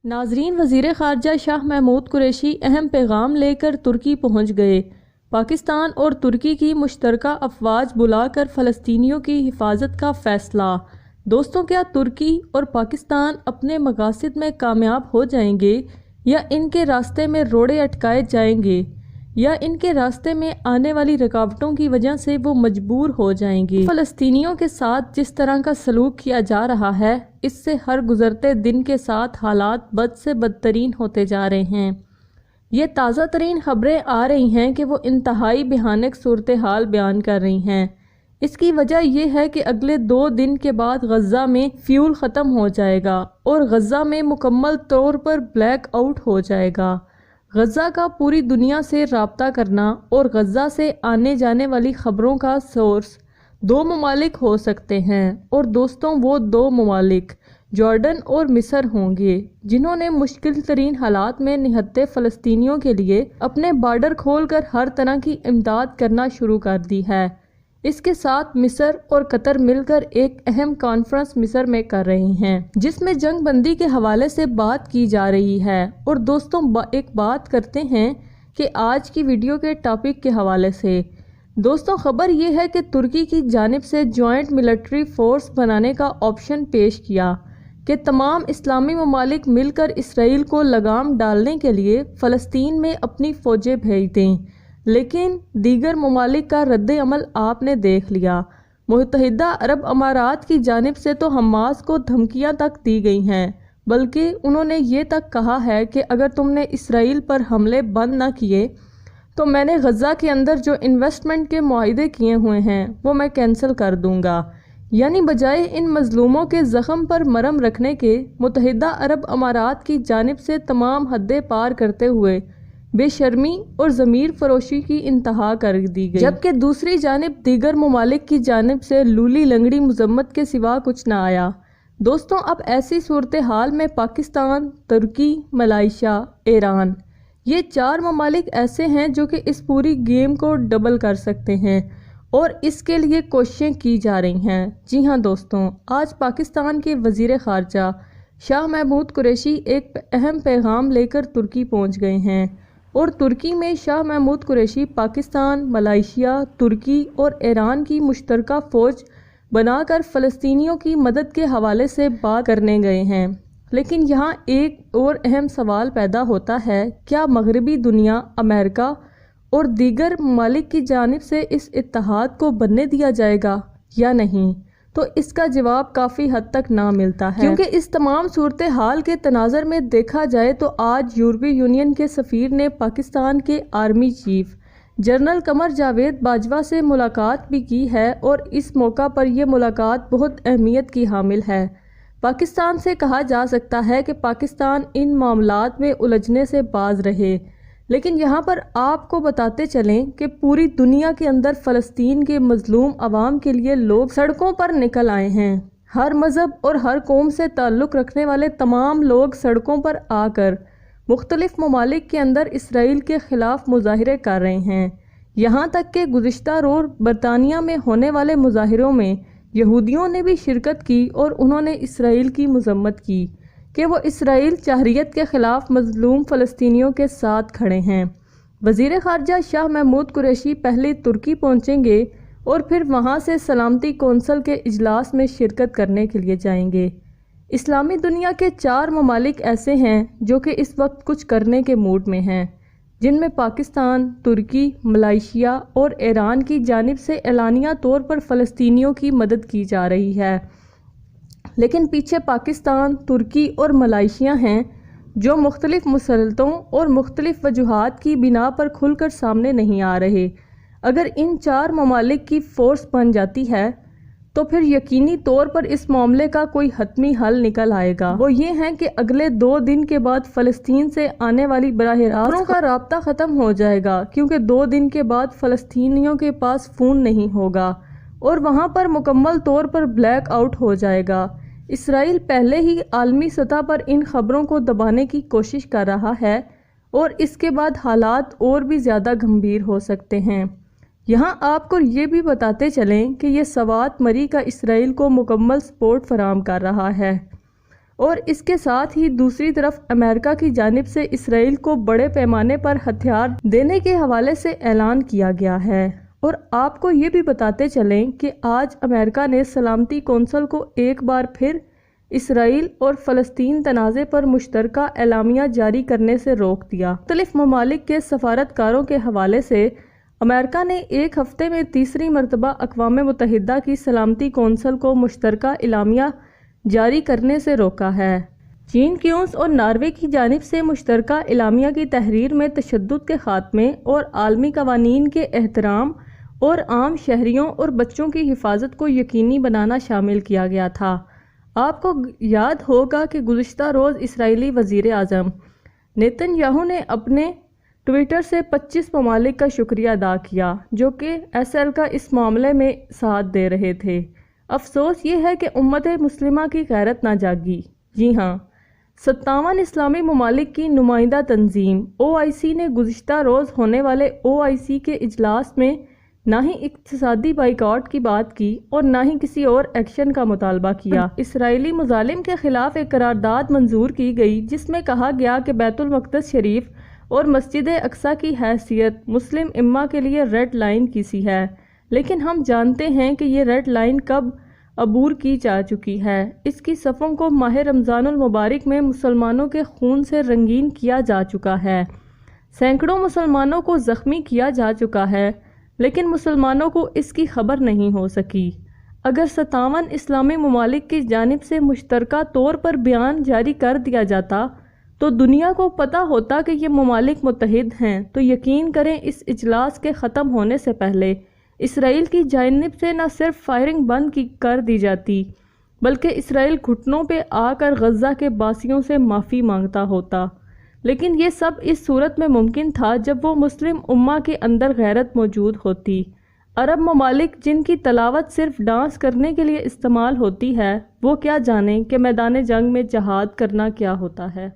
नाजरीन, वज़ीर ख़ारजा शाह महमूद कुरैशी अहम पैगाम लेकर तुर्की पहुँच गए। पाकिस्तान और तुर्की की मुश्तरका अफवाज बुलाकर फ़लस्तीनियों की हिफाजत का फ़ैसला। दोस्तों, क्या तुर्की और पाकिस्तान अपने मकासद में कामयाब हो जाएंगे या इनके रास्ते में रोड़े अटकाए जाएंगे, या इनके रास्ते में आने वाली रुकावटों की वजह से वो मजबूर हो जाएंगे। फ़लस्तीनियों के साथ जिस तरह का सलूक किया जा रहा है, इससे हर गुज़रते दिन के साथ हालात बद से बदतरीन होते जा रहे हैं। ये ताज़ा तरीन खबरें आ रही हैं कि वो इंतहाई भयानक सूरत हाल बयान कर रही हैं। इसकी वजह यह है कि अगले 2 दिन के बाद गज़ा में फ्यूल ख़त्म हो जाएगा और गज़ा में मुकम्मल तौर पर ब्लैक आउट हो जाएगा। गज़ा का पूरी दुनिया से राब्ता करना और गज़ा से आने जाने वाली ख़बरों का सोर्स 2 ममालिक हो सकते हैं, और दोस्तों, वो 2 ममालिक जॉर्डन और मिस्र होंगे, जिन्होंने मुश्किल तरीन हालात में निहत्ते फ़लस्तीनियों के लिए अपने बॉर्डर खोलकर हर तरह की इमदाद करना शुरू कर दी है। इसके साथ मिस्र और कतर मिलकर एक अहम कॉन्फ्रेंस मिस्र में कर रहे हैं, जिसमें जंग बंदी के हवाले से बात की जा रही है। और दोस्तों, एक बात करते हैं कि आज की वीडियो के टॉपिक के हवाले से दोस्तों, खबर यह है कि तुर्की की जानिब से जॉइंट मिलिट्री फोर्स बनाने का ऑप्शन पेश किया कि तमाम इस्लामी ममालिक मिलकर इसराइल को लगाम डालने के लिए फ़लस्तीन में अपनी फ़ौजें भेज दें। लेकिन दीगर ममालिक का रद्द अमल आपने देख लिया। मुत्तहिदा अरब अमारात की जानिब से तो हमास को धमकियां तक दी गई हैं, बल्कि उन्होंने ये तक कहा है कि अगर तुमने इसराइल पर हमले बंद न किए तो मैंने गज़ा के अंदर जो इन्वेस्टमेंट के मुआहदे किए हुए हैं वो मैं कैंसिल कर दूंगा। यानी बजाय इन मजलूमों के ज़ख्म पर मरहम रखने के, मुत्तहिदा अरब अमारात की जानिब से तमाम हदें पार करते हुए बेशर्मी और ज़मीर फरोशी की इंतहा कर दी गई, जबकि दूसरी जानिब दीगर ममालिक की जानिब से लूली लंगड़ी मजम्मत के सिवा कुछ न आया। दोस्तों, अब ऐसी सूरत हाल में पाकिस्तान, तुर्की, मलाइशिया, ईरान, ये 4 ममालिक ऐसे हैं जो कि इस पूरी गेम को डबल कर सकते हैं, और इसके लिए कोशिशें की जा रही हैं। जी हाँ दोस्तों, आज पाकिस्तान के वज़ीर ख़ारजा शाह महमूद कुरैशी एक अहम पैगाम लेकर तुर्की पहुँच गए हैं, और तुर्की में शाह महमूद कुरैशी पाकिस्तान, मलाइशिया, तुर्की और ईरान की मुश्तरका फ़ौज बनाकर फ़लस्तीनियों की मदद के हवाले से बात करने गए हैं। लेकिन यहाँ एक और अहम सवाल पैदा होता है, क्या मगरबी दुनिया, अमेरिका और दीगर ममालिक की जानिब से इस इत्तेहाद को बनने दिया जाएगा या नहीं? तो इसका जवाब काफ़ी हद तक ना मिलता है, क्योंकि इस तमाम सूरत हाल के तनाज़र में देखा जाए तो आज यूरोपीय यूनियन के सफ़ीर ने पाकिस्तान के army chief general Qamar Javed Bajwa से मुलाकात भी की है, और इस मौका पर यह मुलाकात बहुत अहमियत की हामिल है। पाकिस्तान से कहा जा सकता है कि पाकिस्तान इन मामलात में उलझने से बाज रहे, लेकिन यहाँ पर आपको बताते चलें कि पूरी दुनिया के अंदर फ़लस्तीन के मजलूम अवाम के लिए लोग सड़कों पर निकल आए हैं। हर मज़हब और हर कौम से ताल्लुक़ रखने वाले तमाम लोग सड़कों पर आकर मुख्तलिफ़ ममालिक के अंदर इसराइल के ख़िलाफ़ मुज़ाहरे कर रहे हैं। यहाँ तक कि गुज़िश्ता रोज़ बरतानिया में होने वाले मुज़ाहरों में यहूदियों ने भी शिरकत की, और उन्होंने इसराइल की मज़म्मत की कि वो इसराइल चाहरियत के ख़िलाफ़ मज़लूम फ़लस्तीनियों के साथ खड़े हैं। वज़ीर ख़ारजा शाह महमूद कुरैशी पहले तुर्की पहुँचेंगे और फिर वहाँ से सलामती कौंसल के इजलास में शिरकत करने के लिए जाएंगे। इस्लामी दुनिया के 4 ममालिक ऐसे हैं जो कि इस वक्त कुछ करने के मूड में हैं, जिनमें पाकिस्तान, तुर्की, मलाइशिया और ईरान की जानिब से एलानिया तौर पर फ़लस्तीनियों की मदद की जा रही है। लेकिन पीछे पाकिस्तान, तुर्की और मलाइशिया हैं जो मुख्तलिफ़ मुसलतों और मुख्तलिफ़ वजूहात की बिना पर खुलकर सामने नहीं आ रहे। अगर इन 4 ममालिक की फ़ोर्स बन जाती है तो फिर यकीनी तौर पर इस मामले का कोई हतमी हल निकल आएगा। वो ये हैं कि अगले 2 दिन के बाद फ़लस्तीन से आने वाली बराह रास्त का राब्ता ख़त्म हो जाएगा, क्योंकि 2 दिन के बाद फ़लस्तीनियों के पास फ़ोन नहीं होगा और वहाँ पर मुकम्मल तौर पर ब्लैक आउट हो जाएगा। इसराइल पहले ही आलमी सतह पर इन खबरों को दबाने की कोशिश कर रहा है, और इसके बाद हालात और भी ज़्यादा गंभीर हो सकते हैं। यहाँ आपको ये भी बताते चलें कि ये सवात मरी का इसराइल को मुकम्मल सपोर्ट फराहम कर रहा है। اور اس کے ساتھ ہی دوسری طرف امریکہ کی جانب سے اسرائیل کو بڑے پیمانے پر ہتھیار دینے کے حوالے سے اعلان کیا گیا ہے۔ اور آپ کو یہ بھی بتاتے چلیں کہ آج امریکہ نے سلامتی کونسل کو ایک بار پھر اسرائیل اور فلسطین تنازع پر مشترکہ اعلامیہ جاری کرنے سے روک دیا۔ مختلف ممالک کے سفارتکاروں کے حوالے سے امریکہ نے ایک ہفتے میں تیسری مرتبہ اقوام متحدہ کی سلامتی کونسل کو مشترکہ اعلامیہ جاری کرنے سے روکا ہے۔ چین، کیوس اور ناروے کی جانب سے مشترکہ اعلامیہ کی تحریر میں تشدد کے خاتمے اور عالمی قوانین کے احترام اور عام شہریوں اور بچوں کی حفاظت کو یقینی بنانا شامل کیا گیا تھا۔ آپ کو یاد ہوگا کہ گزشتہ روز اسرائیلی وزیر اعظم نیتن یاہو نے اپنے ٹویٹر سے 25 ممالک کا شکریہ ادا کیا جو کہ ایس ایل کا اس معاملے میں ساتھ دے رہے تھے۔ افسوس یہ ہے کہ امت مسلمہ کی غیرت نہ جاگی۔ جی ہاں، 57 اسلامی ممالک کی نمائندہ تنظیم OIC نے گزشتہ روز ہونے والے OIC کے اجلاس میں نہ ہی اقتصادی بائیکاٹ کی بات کی اور نہ ہی کسی اور ایکشن کا مطالبہ کیا۔ اسرائیلی مظالم کے خلاف ایک قرارداد منظور کی گئی جس میں کہا گیا کہ بیت المقدس شریف اور مسجد اقصیٰ کی حیثیت مسلم امہ کے لیے ریڈ لائن کی سی ہے، لیکن ہم جانتے ہیں کہ یہ ریڈ لائن کب عبور کی جا چکی ہے۔ اس کی صفوں کو ماہ رمضان المبارک میں مسلمانوں کے خون سے رنگین کیا جا چکا ہے، سینکڑوں مسلمانوں کو زخمی کیا جا چکا ہے، لیکن مسلمانوں کو اس کی خبر نہیں ہو سکی۔ اگر 57 اسلامی ممالک کی جانب سے مشترکہ طور پر بیان جاری کر دیا جاتا تو دنیا کو پتہ ہوتا کہ یہ ممالک متحد ہیں، تو یقین کریں اس اجلاس کے ختم ہونے سے پہلے اسرائیل کی جانب سے نہ صرف فائرنگ بند کر دی جاتی بلکہ اسرائیل گھٹنوں پہ آ کر غزہ کے باسیوں سے معافی مانگتا ہوتا۔ لیکن یہ سب اس صورت میں ممکن تھا جب وہ مسلم امہ کے اندر غیرت موجود ہوتی۔ عرب ممالک جن کی تلاوت صرف ڈانس کرنے کے لیے استعمال ہوتی ہے، وہ کیا جانیں کہ میدان جنگ میں جہاد کرنا کیا ہوتا ہے۔